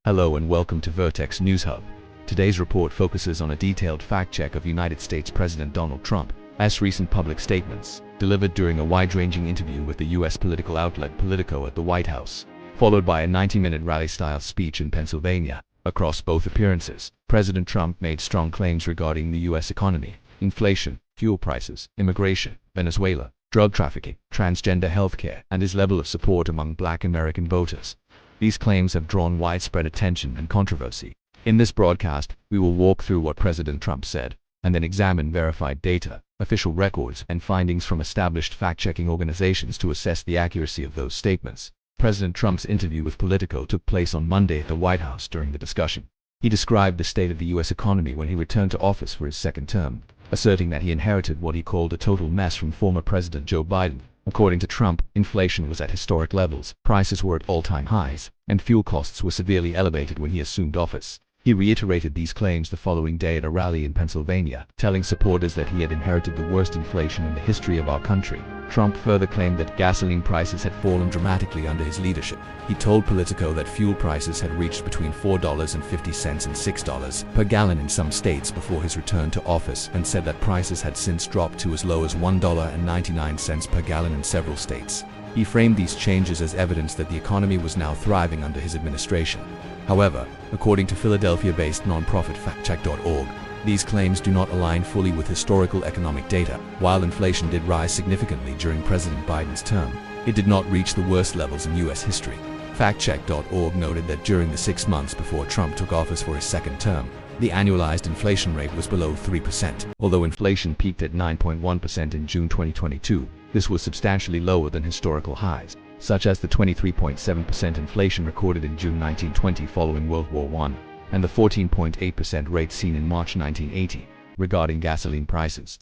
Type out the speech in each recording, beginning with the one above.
Hello and welcome to Vertex News Hub. Today's report focuses on a detailed fact-check of United States President Donald Trump's recent public statements, delivered during a wide-ranging interview with the U.S. political outlet Politico at the White House, followed by a 90-minute rally-style speech in Pennsylvania. Across both appearances, President Trump made strong claims regarding the U.S. economy, inflation, fuel prices, immigration, Venezuela, drug trafficking, transgender healthcare, and his level of support among Black American voters. These claims have drawn widespread attention and controversy. In this broadcast, we will walk through what President Trump said, and then examine verified data, official records, and findings from established fact-checking organizations to assess the accuracy of those statements. President Trump's interview with Politico took place on Monday at the White House. During the discussion, he described the state of the U.S. economy when he returned to office for his second term, asserting that he inherited what he called a total mess from former President Joe Biden. According to Trump, inflation was at historic levels, prices were at all-time highs, and fuel costs were severely elevated when he assumed office. He reiterated these claims the following day at a rally in Pennsylvania, telling supporters that he had inherited the worst inflation in the history of our country. Trump further claimed that gasoline prices had fallen dramatically under his leadership. He told Politico that fuel prices had reached between $4.50 and $6 per gallon in some states before his return to office, and said that prices had since dropped to as low as $1.99 per gallon in several states. He framed these changes as evidence that the economy was now thriving under his administration. However, according to Philadelphia-based nonprofit factcheck.org, these claims do not align fully with historical economic data. While inflation did rise significantly during President Biden's term, it did not reach the worst levels in U.S. history. Factcheck.org noted that during the 6 months before Trump took office for his second term, the annualized inflation rate was below 3%. Although inflation peaked at 9.1% in June 2022, this was substantially lower than historical highs, such as the 23.7% inflation recorded in June 1920 following World War I, and the 14.8% rate seen in March 1980. Regarding gasoline prices,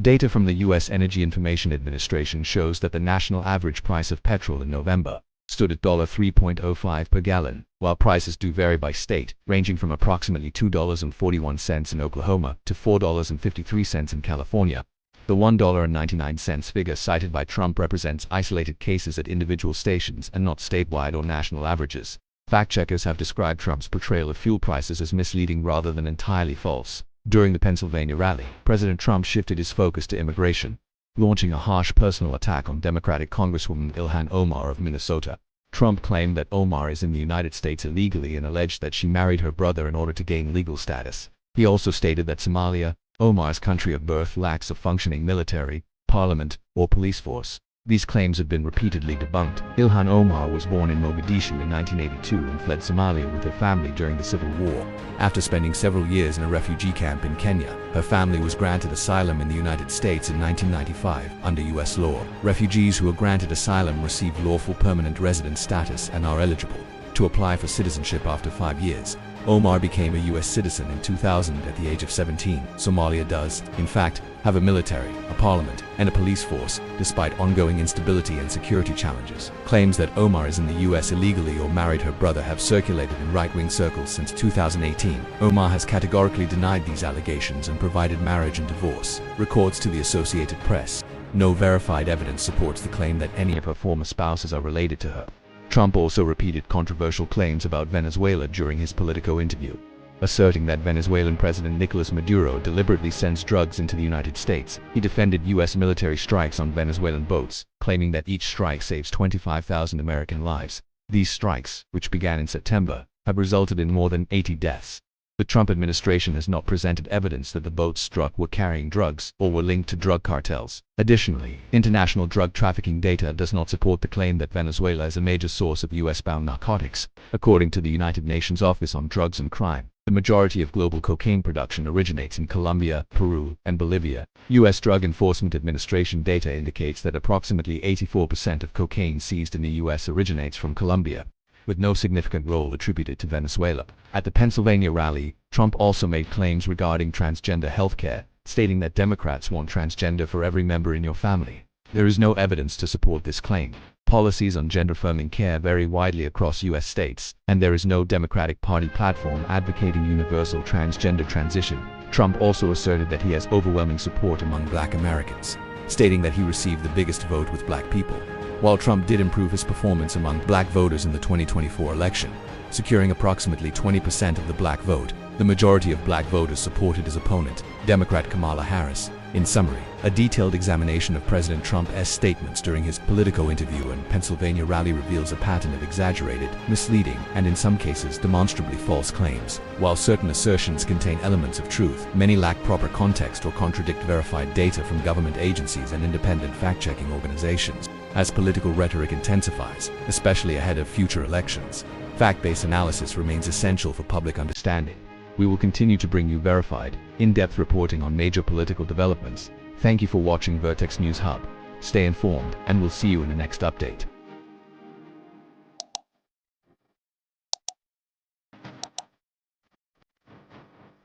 data from the U.S. Energy Information Administration shows that the national average price of petrol in November stood at $3.05 per gallon, while prices do vary by state, ranging from approximately $2.41 in Oklahoma to $4.53 in California. The $1.99 figure cited by Trump represents isolated cases at individual stations and not statewide or national averages. Fact-checkers have described Trump's portrayal of fuel prices as misleading rather than entirely false. During the Pennsylvania rally, President Trump shifted his focus to immigration, launching a harsh personal attack on Democratic Congresswoman Ilhan Omar of Minnesota. Trump claimed that Omar is in the United States illegally and alleged that she married her brother in order to gain legal status. He also stated that Somalia, Omar's country of birth, lacks a functioning military, parliament, or police force. These claims have been repeatedly debunked. Ilhan Omar was born in Mogadishu in 1982 and fled Somalia with her family during the Civil War. After spending several years in a refugee camp in Kenya, her family was granted asylum in the United States in 1995 under U.S. law. Refugees who are granted asylum receive lawful permanent resident status and are eligible to apply for citizenship after 5 years. Omar became a U.S. citizen in 2000 at the age of 17. Somalia does, in fact, have a military, a parliament, and a police force, despite ongoing instability and security challenges. Claims that Omar is in the U.S. illegally or married her brother have circulated in right-wing circles since 2018. Omar has categorically denied these allegations and provided marriage and divorce records to the Associated Press. No verified evidence supports the claim that any of her former spouses are related to her. Trump also repeated controversial claims about Venezuela during his Politico interview, asserting that Venezuelan President Nicolas Maduro deliberately sends drugs into the United States. He defended U.S. military strikes on Venezuelan boats, claiming that each strike saves 25,000 American lives. These strikes, which began in September, have resulted in more than 80 deaths. The Trump administration has not presented evidence that the boats struck were carrying drugs or were linked to drug cartels. Additionally, international drug trafficking data does not support the claim that Venezuela is a major source of U.S.-bound narcotics. According to the United Nations Office on Drugs and Crime, the majority of global cocaine production originates in Colombia, Peru, and Bolivia. U.S. Drug Enforcement Administration data indicates that approximately 84% of cocaine seized in the U.S. originates from Colombia, with no significant role attributed to Venezuela. At the Pennsylvania rally, Trump also made claims regarding transgender healthcare, stating that Democrats want transgender for every member in your family. There is no evidence to support this claim. Policies on gender-affirming care vary widely across U.S. states, and there is no Democratic Party platform advocating universal transgender transition. Trump also asserted that he has overwhelming support among Black Americans, stating that he received the biggest vote with Black people. While Trump did improve his performance among Black voters in the 2024 election, securing approximately 20% of the black vote. The majority of black voters supported his opponent, Democrat Kamala Harris. In summary, a detailed examination of President Trump's statements during his Politico interview and Pennsylvania rally reveals a pattern of exaggerated, misleading, and in some cases demonstrably false claims. While certain assertions contain elements of truth, many lack proper context or contradict verified data from government agencies and independent fact-checking organizations. As political rhetoric intensifies, especially ahead of future elections, fact-based analysis remains essential for public understanding. We will continue to bring you verified, in-depth reporting on major political developments. Thank you for watching Vertex News Hub. Stay informed, and we'll see you in the next update.